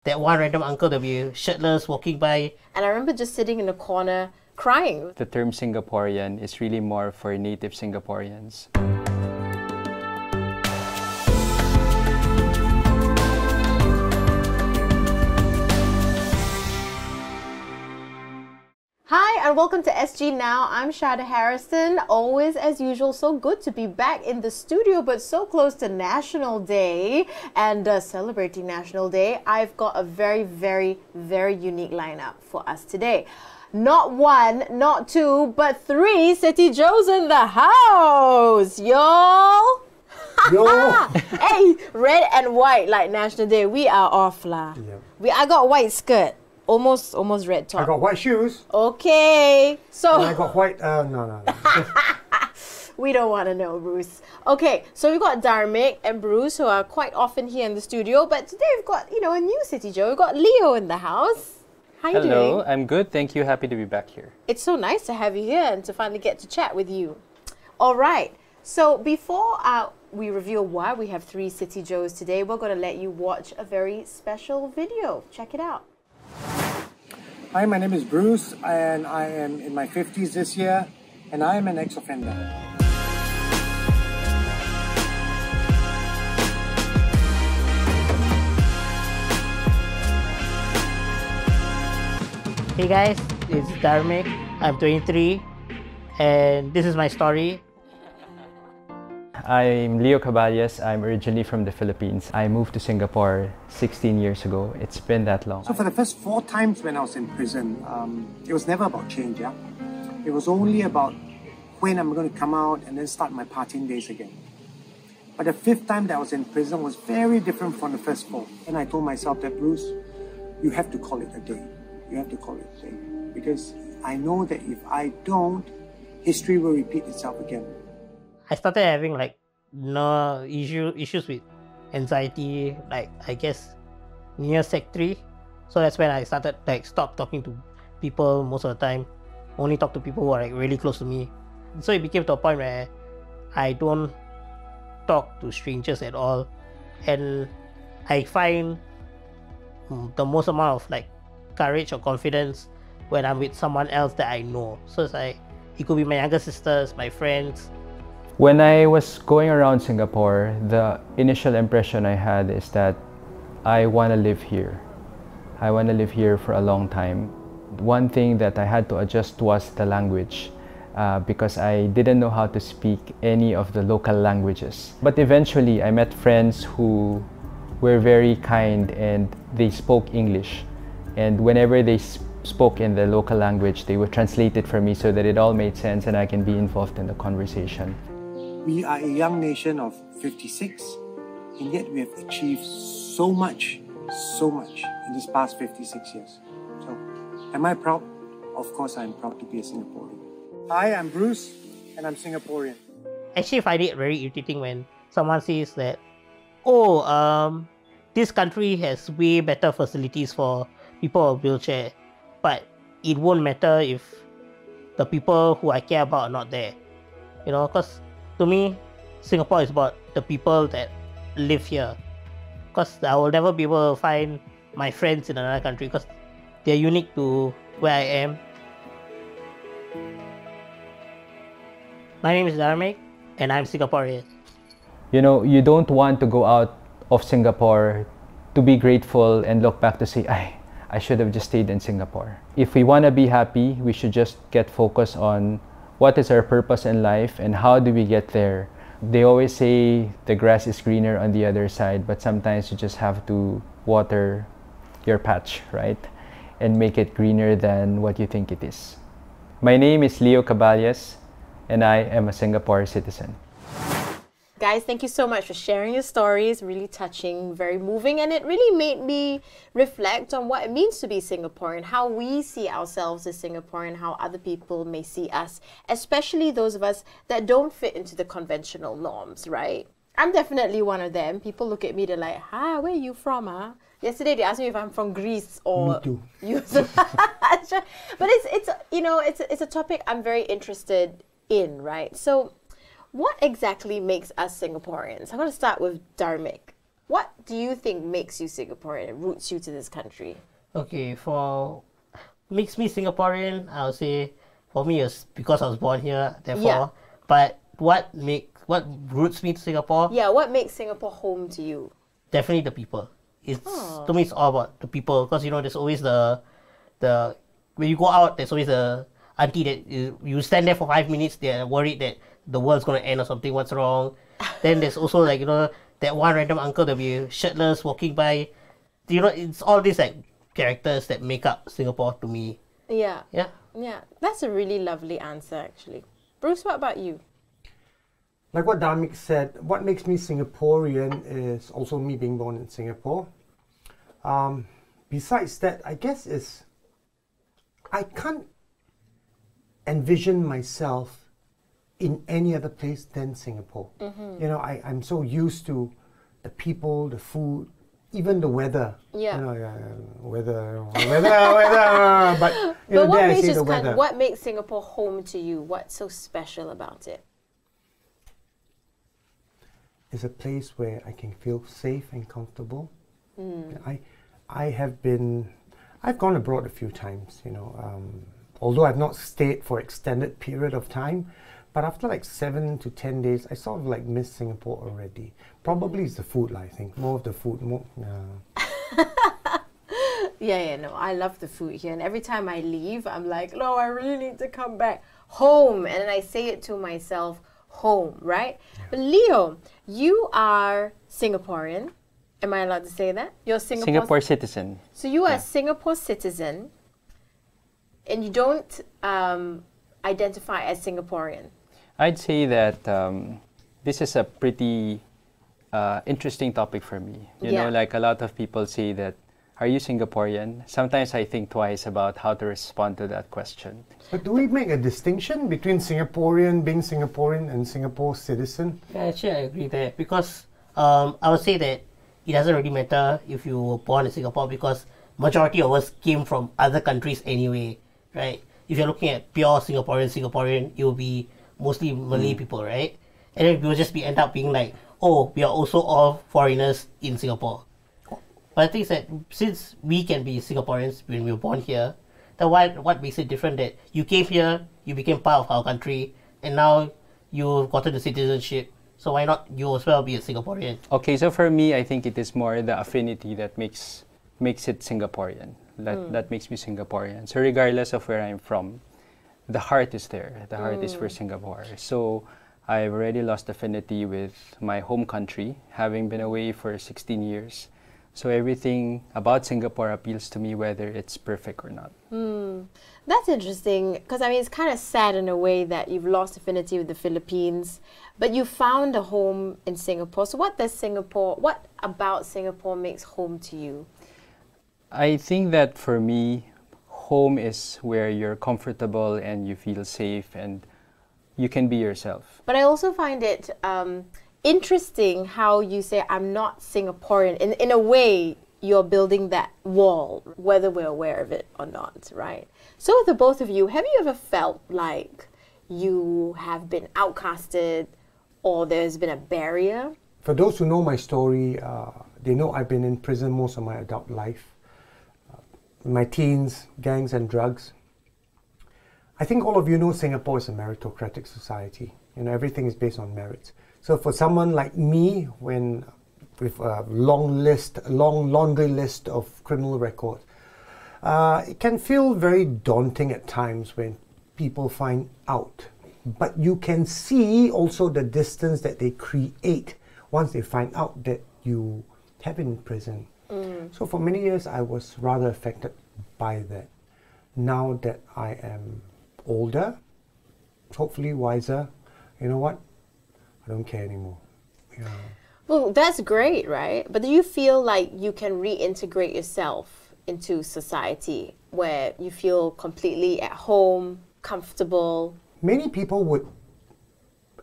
that one random uncle that be shirtless walking by. And I remember just sitting in the corner crying. The term Singaporean is really more for native Singaporeans. Hi and welcome to SG Now. I'm Sharda Harrison. Always as usual, so good to be back in the studio, but so close to National Day and celebrating National Day. I've got a very unique lineup for us today. Not one, not two, but three CityJos in the house, y'all. Yo. Hey, red and white like National Day. We are off lah. Yep. I got white skirt. Almost red top. I got white shoes. Okay, so And I got white. No. we don't want to know, Bruce. Okay, so we've got Dharmic and Bruce who are quite often here in the studio, but today we've got a new CityJo. We've got Leo in the house. How you doing? Hello, I'm good. Thank you. Happy to be back here. It's so nice to have you here and to finally get to chat with you. All right. So before we reveal why we have three CityJos today, we're going to let you watch a very special video. Check it out. Hi, my name is Bruce, and I am in my 50s this year, and I am an ex-offender. Hey guys, it's Dharmic. I'm 23 and this is my story. I'm Leo Caballas. I'm originally from the Philippines. I moved to Singapore 16 years ago. It's been that long. So for the first 4 times when I was in prison, it was never about change, yeah? It was only about when I'm going to come out and then start my partying days again. But the 5th time that I was in prison was very different from the first 4. And I told myself that, Bruce, you have to call it a day. You have to call it a day. Because I know that if I don't, history will repeat itself again. I started having issues with anxiety, like I guess near Sec 3. So that's when I started stop talking to people most of the time. Only talk to people who are really close to me. So it became to a point where I don't talk to strangers at all, and I find the most amount of courage or confidence when I'm with someone else that I know. So it's it could be my younger sisters, my friends. When I was going around Singapore, the initial impression I had is that I want to live here. I want to live here for a long time. One thing that I had to adjust was the language because I didn't know how to speak any of the local languages. But eventually I met friends who were very kind and they spoke English. And whenever they spoke in the local language, they would translate it for me so that it all made sense and I can be involved in the conversation. We are a young nation of 56, and yet we have achieved so much in this past 56 years. So, am I proud? Of course I'm proud to be a Singaporean. Hi, I'm Bruce, and I'm Singaporean. Actually, I find it very irritating when someone says that, this country has way better facilities for people with wheelchair, but it won't matter if the people who I care about are not there. Because to me, Singapore is about the people that live here. Because I will never be able to find my friends in another country because they're unique to where I am. My name is Dharmic and I'm Singaporean. You don't want to go out of Singapore to be grateful and look back to say, I should have just stayed in Singapore. If we want to be happy, we should just get focused on what is our purpose in life and how do we get there. They always say the grass is greener on the other side, but sometimes you just have to water your patch, right? And make it greener than what you think it is. My name is Leo Caballas and I am a Singapore citizen. Guys, thank you so much for sharing your stories. Really touching, very moving, and it really made me reflect on what it means to be Singaporean, how we see ourselves as Singaporean, how other people may see us, especially those of us that don't fit into the conventional norms, right? I'm definitely one of them. People look at me, they're like, hi, where are you from, huh? Yesterday they asked me if I'm from Greece or... Me too. But it's a topic I'm very interested in, right? So what exactly makes us Singaporeans? I'm going to start with Dharmic. What do you think makes you Singaporean, roots you to this country? Okay, for makes me Singaporean, I would say for me it's because I was born here, therefore. Yeah. But what roots me to Singapore? Yeah, what makes Singapore home to you? Definitely the people. To me it's all about the people, because there's always the when you go out, there's always a auntie that you stand there for 5 minutes, they're worried that the world's gonna end or something, what's wrong. Then there's also like that one random uncle that'll be shirtless walking by. It's all these like characters that make up Singapore to me. Yeah. Yeah. Yeah. That's a really lovely answer, actually. Bruce, what about you? Like what Dharmik said, what makes me Singaporean is also me being born in Singapore. Besides that, I guess I can't envision myself in any other place than Singapore. I'm so used to the people, the food, even the weather. Yeah. Weather. But But there I say the weather. what makes Singapore home to you? What's so special about it? It's a place where I can feel safe and comfortable. I've gone abroad a few times, although I've not stayed for extended period of time, but after like 7 to 10 days, I sort of like miss Singapore already. Probably it's the food, I think. More of the food. No, I love the food here. And every time I leave, I'm like, no, I really need to come back home. And then I say it to myself, home, right? Yeah. But Leo, you are Singaporean. Am I allowed to say that? You're Singapore citizen. So you are a Singapore citizen, and you don't identify as Singaporean. I'd say that this is a pretty interesting topic for me. You know, like a lot of people say that, are you Singaporean? Sometimes I think twice about how to respond to that question. But do we make a distinction between being Singaporean and Singapore citizen? Yeah, actually I agree there, because I would say that it doesn't really matter if you were born in Singapore, because majority of us came from other countries anyway, right? If you're looking at pure Singaporean, it will be mostly Malay people, right? And then it will just end up being like, oh, we are also all foreigners in Singapore. But I think that since we can be Singaporeans when we were born here, then what makes it different that you came here, you became part of our country, and now you've gotten the citizenship, so why not you as well be a Singaporean? Okay, so for me, I think it is more the affinity that makes it Singaporean. That makes me Singaporean. So regardless of where I'm from, the heart is there. The heart is for Singapore. So I've already lost affinity with my home country, having been away for 16 years. So everything about Singapore appeals to me, whether it's perfect or not. That's interesting, because I mean, it's kind of sad in a way that you've lost affinity with the Philippines, but you found a home in Singapore. So what about Singapore makes home to you? I think that for me, home is where you're comfortable and you feel safe and you can be yourself. But I also find it interesting how you say, I'm not Singaporean. In a way, you're building that wall, whether we're aware of it or not, right? So with the both of you, have you ever felt like you have been outcasted or there's been a barrier? For those who know my story, they know I've been in prison most of my adult life. My teens, gangs and drugs. I think all of you know Singapore is a meritocratic society. Everything is based on merit. So for someone like me, with a long laundry list of criminal records, it can feel very daunting at times when people find out. But you can see also the distance that they create once they find out that you have been in prison. So for many years, I was rather affected by that. Now that I am older, hopefully wiser, you know what? I don't care anymore. Yeah. Well, that's great, right? But do you feel like you can reintegrate yourself into society where you feel completely at home, comfortable? Many people would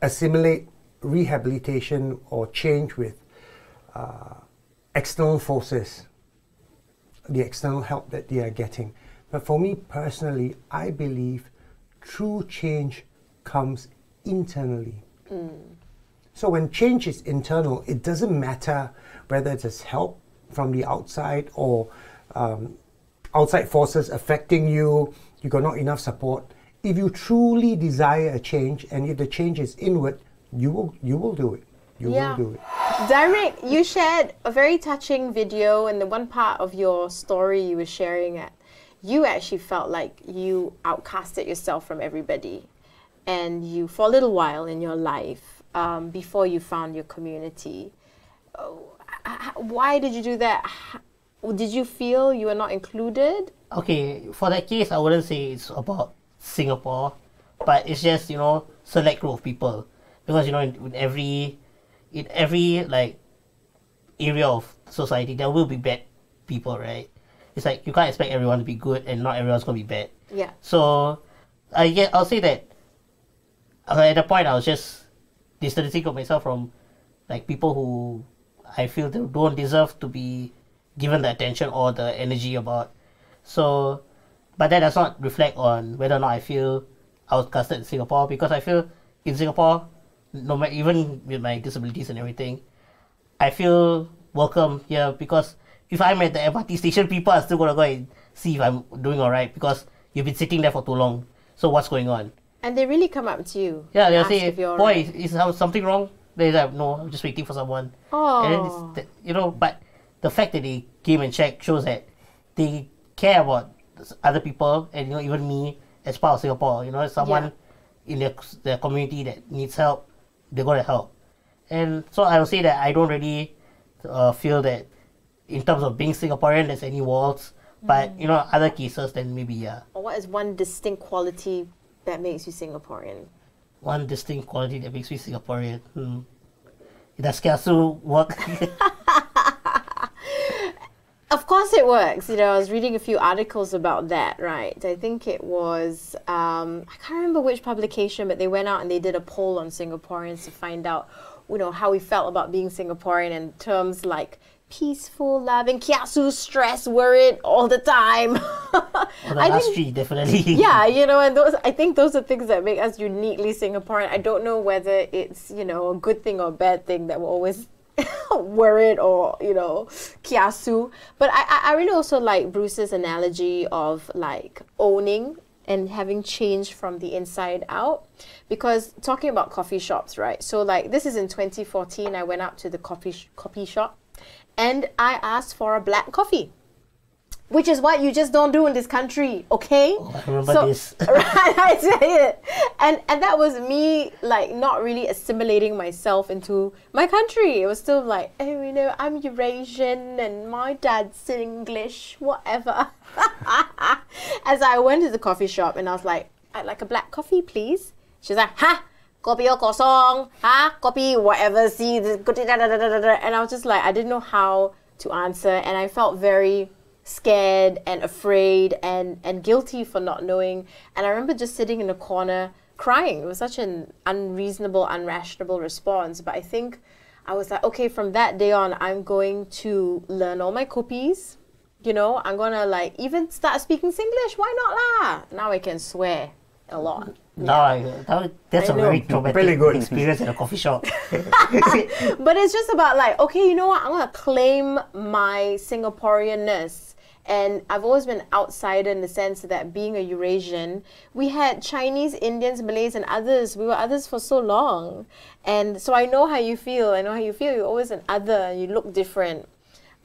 assimilate rehabilitation or change with external forces, the external help that they are getting. But for me personally, I believe true change comes internally. So when change is internal, it doesn't matter whether it's help from the outside or outside forces affecting you, you got not enough support. If you truly desire a change, and if the change is inward, you will do it. You will do it. Derek, you shared a very touching video, and the one part of your story you were sharing at, you actually felt like you outcasted yourself from everybody, and you, for a little while in your life, before you found your community. Why did you do that? Did you feel you were not included? Okay, for that case, I wouldn't say it's about Singapore, but it's just, you know, select group of people. Because, you know, in every like area of society, there will be bad people, right? It's like you can't expect everyone to be good, and not everyone's gonna be bad. Yeah. So I'll say that at the point I was just distancing myself from like people who I feel they don't deserve to be given the attention or the energy about. So, but that does not reflect on whether or not I feel outcasted in Singapore, because I feel in Singapore, no matter, even with my disabilities and everything, I feel welcome here, because if I'm at the MRT station, people are still going to go and see if I'm doing alright, because you've been sitting there for too long. So what's going on? And they really come up to you. Yeah, they'll ask say, if you're boy, right. is something wrong? They're like, no, I'm just waiting for someone. Oh. And then it's, you know, but the fact that they came and checked shows that they care about other people, and, you know, even me as part of Singapore. You know, someone in their community that needs help, they're going to help. And so I will say that I don't really feel that in terms of being Singaporean there's any walls, but, you know, other cases then maybe, yeah. What is one distinct quality that makes you Singaporean? One distinct quality that makes me Singaporean. Does kiasu work? Of course it works. You know, I was reading a few articles about that, right? I think it was, I can't remember which publication, but they went out and they did a poll on Singaporeans to find out, you know, how we felt about being Singaporean in terms like peaceful, loving, kiasu, stress, worried all the time. Well, the last three, definitely. Yeah, you know, and those, I think those are things that make us uniquely Singaporean. I don't know whether it's, you know, a good thing or a bad thing that we're always worried or, you know, kiasu. But I really also like Bruce's analogy of like owning and having changed from the inside out. Because talking about coffee shops, right? So like this is in 2014, I went out to the coffee shop and I asked for a black coffee, which is what you just don't do in this country, okay? Oh, I remember this. Right, I say it. And that was me, like, not really assimilating myself into my country. It was still like, oh, you know, I'm Eurasian and my dad's English, whatever. As I went to the coffee shop and I was like, I'd like a black coffee, please. She's like, ha! Kopi o kosong, ha? Kopi whatever, see, and I was just like, I didn't know how to answer, and I felt very scared and afraid and guilty for not knowing. And I remember just sitting in a corner crying. It was such an unreasonable, unrational response. But I think I was like, okay, from that day on, I'm going to learn all my kopis. You know, I'm going to like even start speaking Singlish. Why not lah? Now I can swear a lot. No, that's a very traumatic experience at a coffee shop. But it's just about like, okay, you know what? I'm going to claim my Singaporeanness. And I've always been outsider in the sense that being a Eurasian, we had Chinese, Indians, Malays, and others. We were others for so long. And so I know how you feel. I know how you feel. You're always an other and you look different.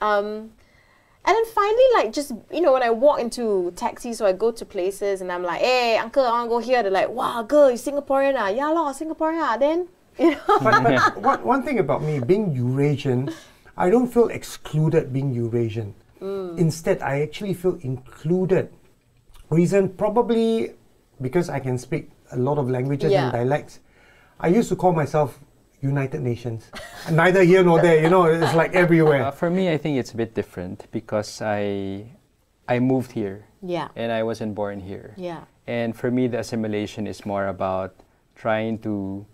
And then finally, like, just, you know, when I walk into taxis or I go to places and I'm like, hey, uncle, I want to go here. They're like, wow, girl, you Singaporean ah? Yeah, lor, Singaporean ah. Then, you know. But one thing about me, being Eurasian, I don't feel excluded being Eurasian. Instead, I actually feel included. Reason, probably because I can speak a lot of languages and dialects. I used to call myself United Nations. Neither here nor there, you know, it's like everywhere. For me, I think it's a bit different because I moved here. Yeah. And I wasn't born here. Yeah. And for me, the assimilation is more about trying to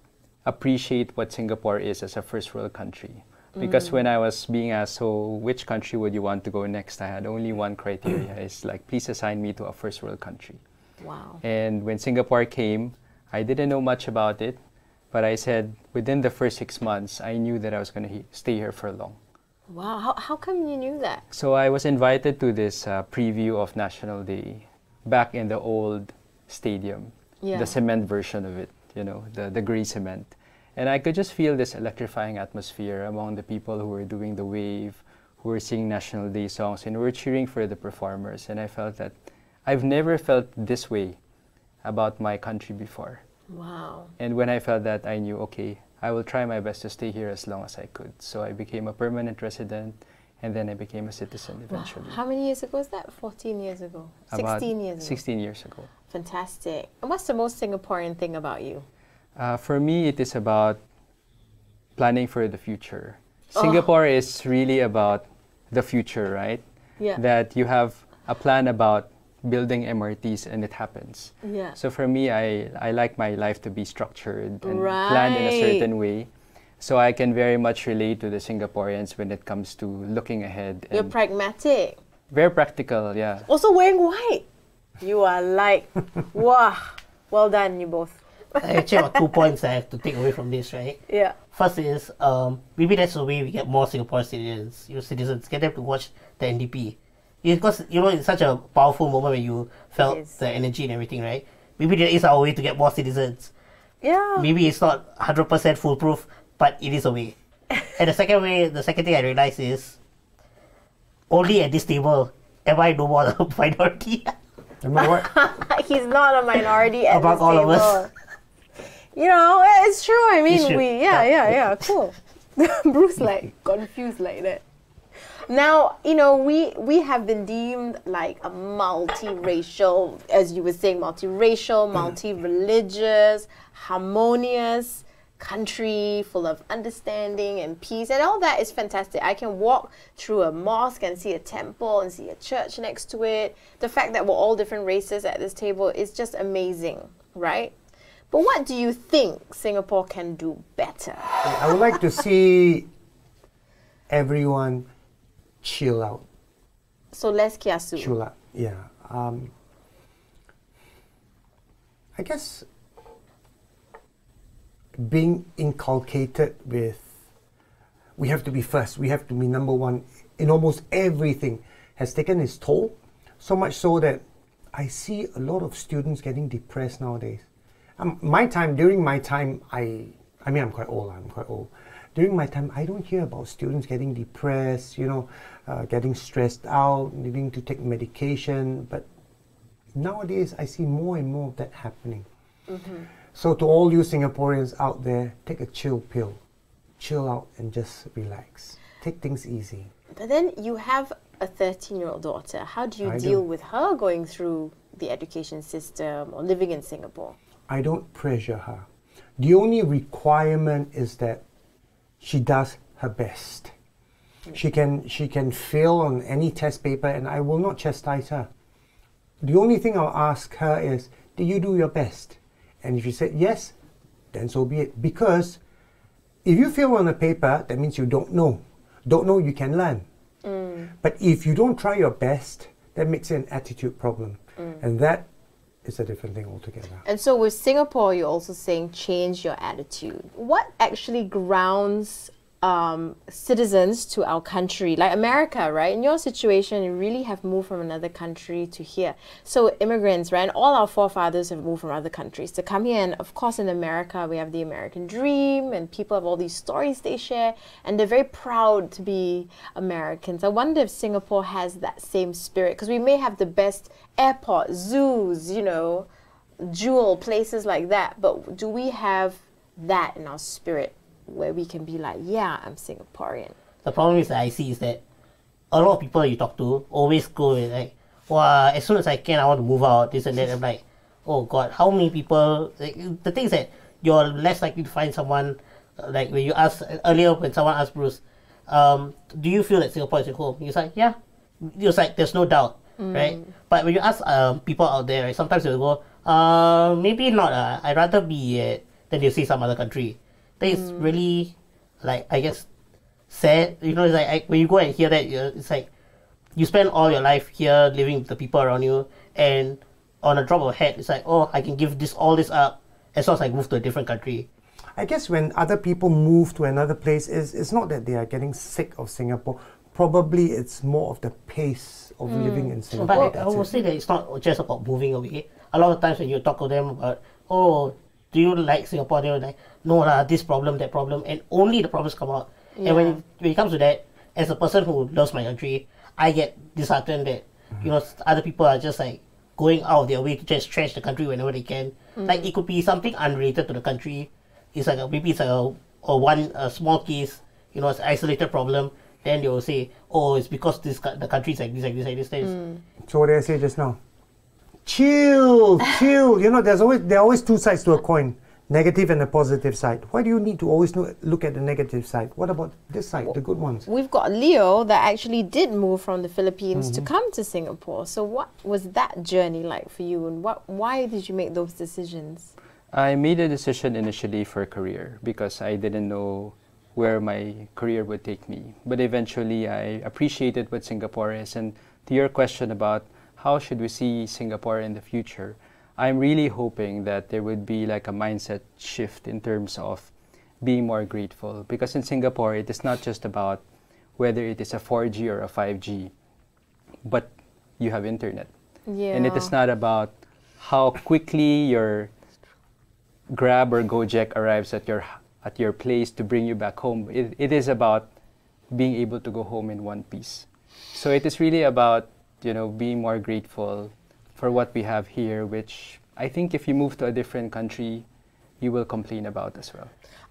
appreciate what Singapore is as a first world country. Because when I was being asked, so which country would you want to go next, I had only one criteria. It's like, please assign me to a first world country. Wow. And when Singapore came, I didn't know much about it. But I said within the first 6 months, I knew that I was going to stay here for long. Wow, how come you knew that? So I was invited to this preview of National Day back in the old stadium, the cement version of it, you know, the gray cement. And I could just feel this electrifying atmosphere among the people who were doing the wave, who were singing National Day songs, and who were cheering for the performers. And I felt that I've never felt this way about my country before. Wow. And when I felt that, I knew, okay, I will try my best to stay here as long as I could. So I became a permanent resident, and then I became a citizen eventually. Wow. How many years ago was that? 14 years ago? About 16 years ago? 16 years ago. Fantastic. And what's the most Singaporean thing about you? For me, it is about planning for the future. Singapore is really about the future, right? Yeah. That you have a plan about building MRTs and it happens. Yeah. So for me, I like my life to be structured and planned in a certain way. So I can very much relate to the Singaporeans when it comes to looking ahead. You're pragmatic. Very practical, yeah. Also wearing white. You are like, wow. Well done, you both. I actually have 2 points I have to take away from this, right? Yeah. First is, maybe that's the way we get more Singaporean citizens, get them to watch the NDP. Because, you know, it's such a powerful moment when you felt the energy and everything, right? Maybe there is our way to get more citizens. Yeah. Maybe it's not 100% foolproof, but it is a way. And the second thing I realized is, only at this table am I no more a minority. Am I what? He's not a minority at Among this all of table. us. You know, it's true. I mean, true. Cool. Bruce like confused like that. Now, you know, we have been deemed like a multiracial, as you were saying, multiracial, multi-religious, harmonious country full of understanding and peace, and all that is fantastic. I can walk through a mosque and see a temple and see a church next to it. The fact that we're all different races at this table is just amazing, right? But what do you think Singapore can do better? I would like to see everyone chill out. So less kiasu. Chill out, yeah. I guess being inculcated with, we have to be first, we have to be number one in almost everything has taken its toll. So much so that I see a lot of students getting depressed nowadays. During my time, I mean, I'm quite old. During my time, I don't hear about students getting depressed, you know, getting stressed out, needing to take medication. But nowadays, I see more and more of that happening. Mm-hmm. So to all you Singaporeans out there, take a chill pill. Chill out and just relax. Take things easy. But then you have a 13-year-old daughter. How do you deal with her going through the education system or living in Singapore? I don't pressure her. The only requirement is that she does her best. She can fail on any test paper and I will not chastise her. The only thing I'll ask her is, did you do your best? And if she said yes, then so be it. Because if you fail on a paper, that means you don't know. Don't know, you can learn. But if you don't try your best, that makes it an attitude problem. And that is a different thing altogether. And so with Singapore, you're also saying change your attitude. What actually grounds citizens to our country? Like America, right? In your situation, you really have moved from another country to here. So immigrants, right? And all our forefathers have moved from other countries to come here. And of course, in America, we have the American dream and people have all these stories they share and they're very proud to be Americans. I wonder if Singapore has that same spirit, because we may have the best airports, zoos, you know, jewel places like that. But do we have that in our spirit, where we can be like, yeah, I'm Singaporean? The problem is that I see is that a lot of people you talk to always go with like, well, as soon as I can, I want to move out, this and that. I'm like, oh God, how many people? Like, the thing is that you're less likely to find someone, like when you ask earlier, when someone asked Bruce, do you feel that Singapore is your home? He's like, yeah. He was like, there's no doubt, right? But when you ask people out there, right, sometimes they'll go, maybe not. I'd rather be than they'll see some other country. It's really, like, I guess, sad. You know, it's like when you go and hear that, it's like you spend all your life here living with the people around you, and on a drop of a hat, it's like, oh, I can give all this up as long as I move to a different country. I guess when other people move to another place, it's not that they are getting sick of Singapore. Probably it's more of the pace of living in Singapore. But I will say that it's not just about moving away. A lot of times when you talk to them about, oh, do you like Singapore? They're like, no lah, this problem, that problem, and only the problems come out. And when it comes to that, as a person who loves my country, I get disheartened that other people are just like going out of their way to just trash the country whenever they can. Like it could be something unrelated to the country. It's like maybe it's a small case, it's an isolated problem. Then they will say, oh, it's because the country is like this, like this, like this. So what did I say just now? Chill, chill. There are always two sides to a coin, negative and a positive side. Why do you need to always look at the negative side? What about this side, the good ones? We've got Leo that actually did move from the Philippines to come to Singapore. So what was that journey like for you, and why did you make those decisions? I made a decision initially for career because I didn't know where my career would take me. But eventually I appreciated what Singapore is. And to your question about how should we see Singapore in the future, I'm really hoping that there would be like a mindset shift in terms of being more grateful. Because in Singapore, it is not just about whether it is a 4G or a 5G, but you have internet. Yeah. And it is not about how quickly your Grab or Gojek arrives at your place to bring you back home. It is about being able to go home in one piece. So it is really about, being more grateful for what we have here, which I think if you move to a different country, you will complain about as well.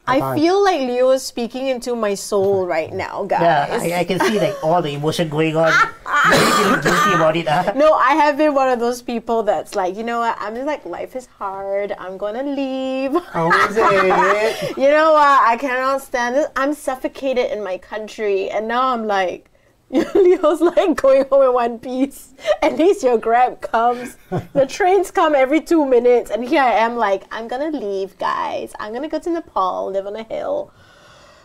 I feel like Leo is speaking into my soul right now, guys. Yeah, I can see like all the emotion going on. You're really feeling guilty about it, huh? No, I have been one of those people that's like, you know what, I'm just like, life is hard, I'm gonna leave. How is it? You know what, I cannot stand this. I'm suffocated in my country, and now I'm like, Leo's like going home in one piece. At least your Grab comes. The trains come every 2 minutes, and here I am like, I'm gonna leave, guys. I'm gonna go to Nepal, live on a hill.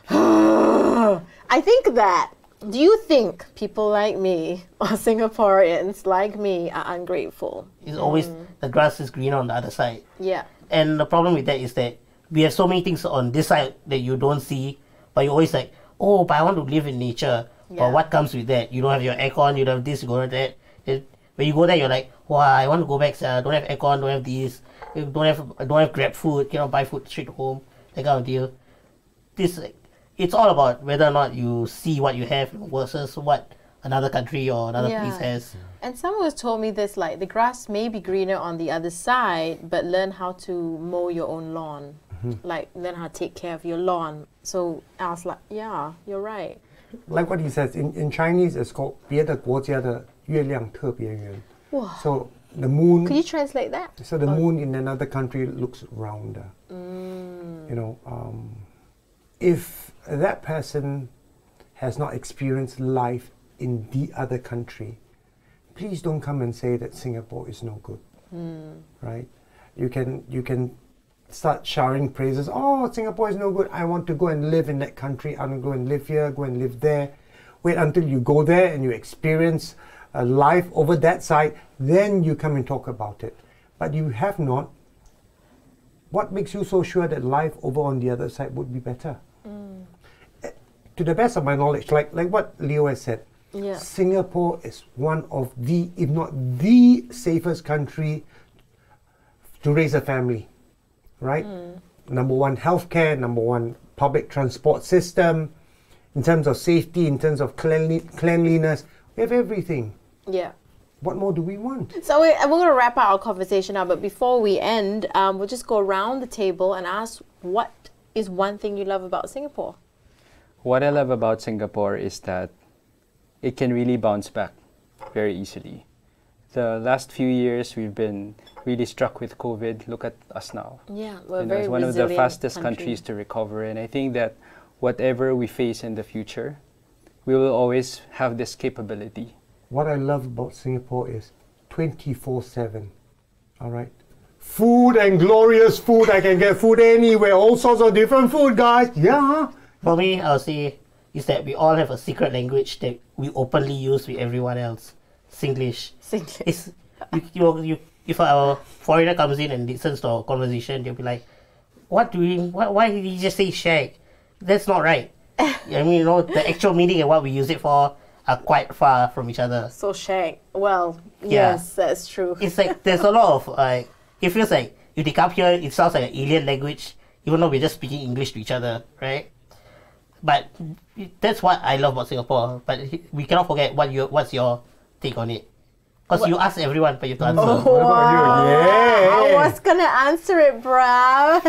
I think that, do you think people like me, or Singaporeans like me, are ungrateful? It's always the grass is greener on the other side. Yeah. And the problem with that is that we have so many things on this side that you don't see, but you're always like, oh, but I want to live in nature. Yeah. But what comes with that? You don't have your aircon, you don't have this, you don't have that. When you go there, you're like, wow, I want to go back, sir. Don't have aircon, don't have this, don't have Grab food, cannot buy food straight home, that kind of deal. It's all about whether or not you see what you have versus what another country or another place has. And someone has told me this, like, the grass may be greener on the other side, but learn how to mow your own lawn. Like, learn how to take care of your lawn. So I was like, yeah, you're right. Like what he says, in Chinese it's called 别的国家的月亮特别圆. Wow. So the moon... Could you translate that? So the moon in another country looks rounder. If that person has not experienced life in the other country, please don't come and say that Singapore is no good. Right? You can start showering praises. Oh, Singapore is no good. I want to go and live in that country. I want to go and live here, go and live there. Wait until you go there and you experience life over that side. Then you come and talk about it. But you have not. What makes you so sure that life over on the other side would be better? To the best of my knowledge, like what Leo has said, Singapore is one of the, if not the safest country to raise a family. Right? Number one, healthcare. Number one, public transport system. In terms of safety, in terms of cleanliness, we have everything. Yeah. What more do we want? So we're going to wrap up our conversation now, but before we end, we'll just go around the table and ask, what is one thing you love about Singapore? What I love about Singapore is that it can really bounce back very easily. The last few years, we've been really struck with COVID. Look at us now. Yeah, we're very it's one of the fastest countries to recover. And I think that whatever we face in the future, we will always have this capability. What I love about Singapore is 24/7. All right? Food and glorious food. I can get food anywhere. All sorts of different food, guys. Yeah. For me, I'll say is that we all have a secret language that we openly use with everyone else. Singlish. It's, if a foreigner comes in and listens to our conversation, they'll be like, why did he just say shag? That's not right. I mean, the actual meaning and what we use it for are quite far from each other. So shag. Well, yes, that's true. It's like there's a lot of it feels like if they come here, it sounds like an alien language, even though we're just speaking English to each other, right? But that's what I love about Singapore. But we cannot forget what's your take on it. Because you asked everyone, but you have to answer. What about you? I Yeah. was gonna answer it, bruh.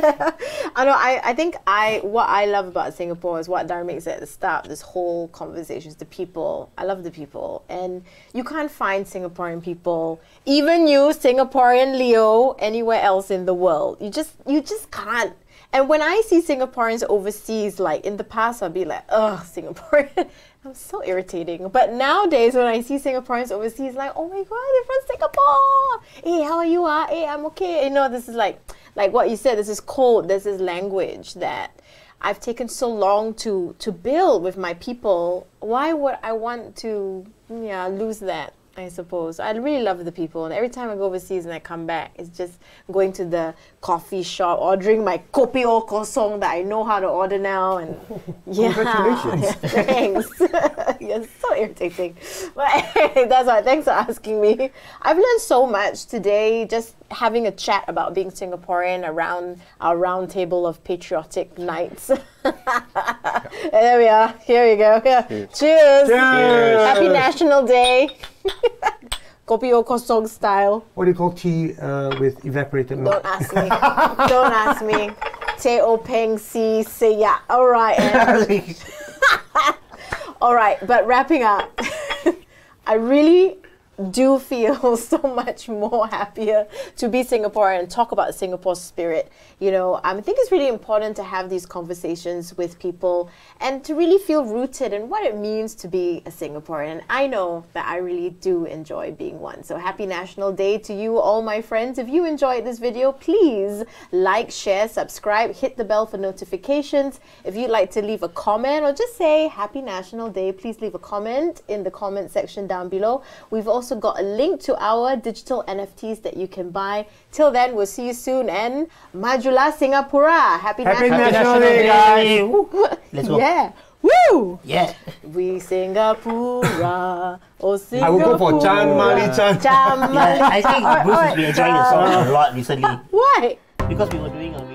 I think what I love about Singapore is what Darmik said at the start. This whole conversation is the people. I love the people, and you can't find Singaporean people, even you, Singaporean Leo, anywhere else in the world. You just can't. And when I see Singaporeans overseas, like in the past, I'd be like, ugh, Singaporean. I'm so irritating. But nowadays, when I see Singaporeans overseas, like, oh my God, they're from Singapore. Hey, how are you? Hey, I'm okay. This is like what you said, this is code, this is language that I've taken so long to build with my people. Why would I want to lose that? I suppose. I really love the people, and every time I go overseas and I come back, it's just going to the coffee shop, ordering my kopi o kosong that I know how to order now, and Congratulations. Thanks. You're so irritating. But that's why. Thanks for asking me. I've learned so much today, just having a chat about being Singaporean around our round table of patriotic nights. And there we are. Here we go. Cheers. Cheers. Happy National Day. Kopi o kosong style. What do you call tea with evaporated milk? Don't ask me. Don't ask me. Te o peng si se ya. All right. All right. But wrapping up, I really do feel so much more happier to be Singaporean and talk about Singapore's spirit. I think it's really important to have these conversations with people and to really feel rooted in what it means to be a Singaporean. And I know that I really do enjoy being one. So happy National Day to you, all my friends. If you enjoyed this video, please like, share, subscribe, hit the bell for notifications. If you'd like to leave a comment or just say happy National Day, please leave a comment in the comment section down below. We've also got a link to our digital NFTs that you can buy. Till then, we'll see you soon, and Majulah Singapura. Happy National Day, guys. Let's go. Yeah. Woo! Yeah. We Singapura. Oh, Singapura. I will go for Chan Mali Chan. Chan Mali. I think Bruce has been enjoying the song a lot recently. Why? Because we were doing a